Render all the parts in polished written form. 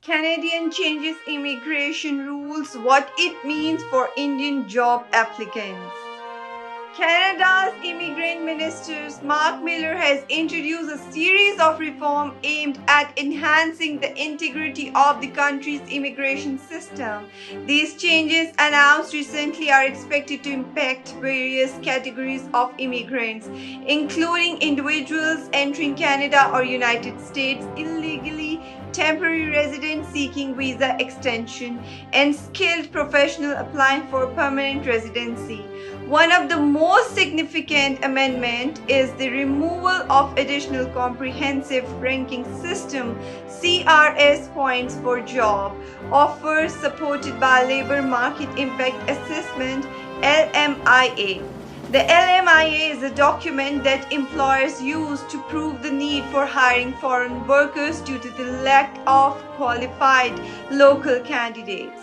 Canadian changes immigration rules, what it means for Indian job applicants. Canada's immigrant minister Mark Miller has introduced a series of reforms aimed at enhancing the integrity of the country's immigration system. These changes announced recently are expected to impact various categories of immigrants, including individuals entering Canada or United States illegally, temporary residents seeking visa extension, and skilled professionals applying for permanent residency. One of the most significant amendments is the removal of additional comprehensive ranking system CRS points for job offers supported by Labor Market Impact Assessment LMIA. The LMIA is a document that employers use to prove the need for hiring foreign workers due to the lack of qualified local candidates.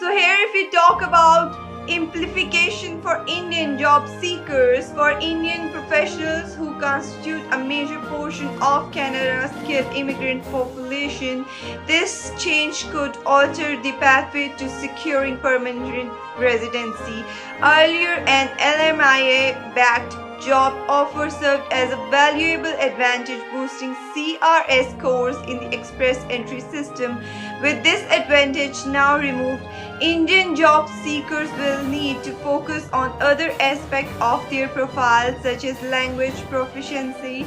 So here if we talk about amplification for Indian job seekers, for Indian professionals who constitute a major portion of Canada's skilled immigrant population, this change could alter the pathway to securing permanent residency. Earlier, an LMIA-backed job offer served as a valuable advantage, boosting CRS scores in the express entry system. With this advantage now removed, Indian job seekers will need to focus on other aspects of their profile such as language proficiency,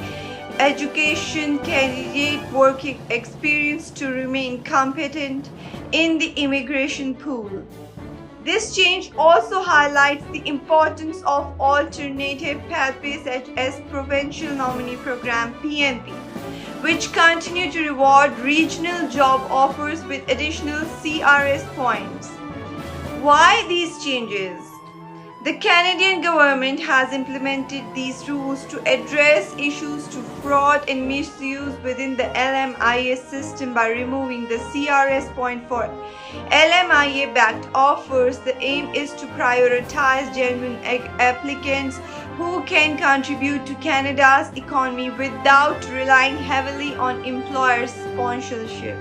education, candidate working experience to remain competent in the immigration pool. This change also highlights the importance of alternative pathways such as Provincial Nominee Program (PNP), which continue to reward regional job offers with additional CRS points. Why these changes? The Canadian government has implemented these rules to address issues to fraud and misuse within the LMIA system by removing the CRS point for LMIA-backed offers. The aim is to prioritize genuine applicants who can contribute to Canada's economy without relying heavily on employer sponsorship.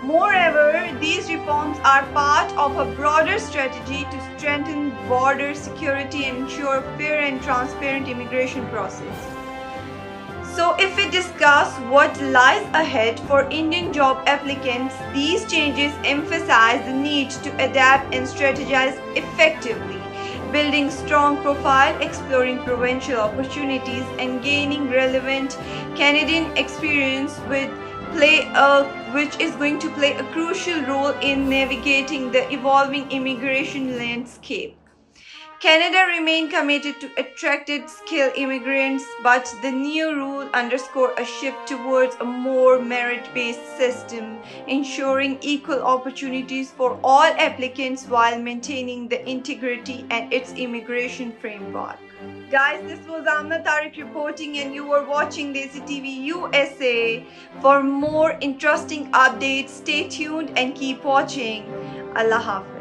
Moreover, these reforms are part of a broader strategy to strengthen border security and ensure fair and transparent immigration process. So if we discuss what lies ahead for Indian job applicants, these changes emphasize the need to adapt and strategize effectively, building strong profile, exploring provincial opportunities, and gaining relevant Canadian experience which is going to play a crucial role in navigating the evolving immigration landscape. Canada remains committed to attracting skilled immigrants, but the new rule underscores a shift towards a more merit-based system, ensuring equal opportunities for all applicants while maintaining the integrity and its immigration framework. Guys, this was Amna Tariq reporting and you were watching Desi TV USA. For more interesting updates, stay tuned and keep watching. Allah Hafiz.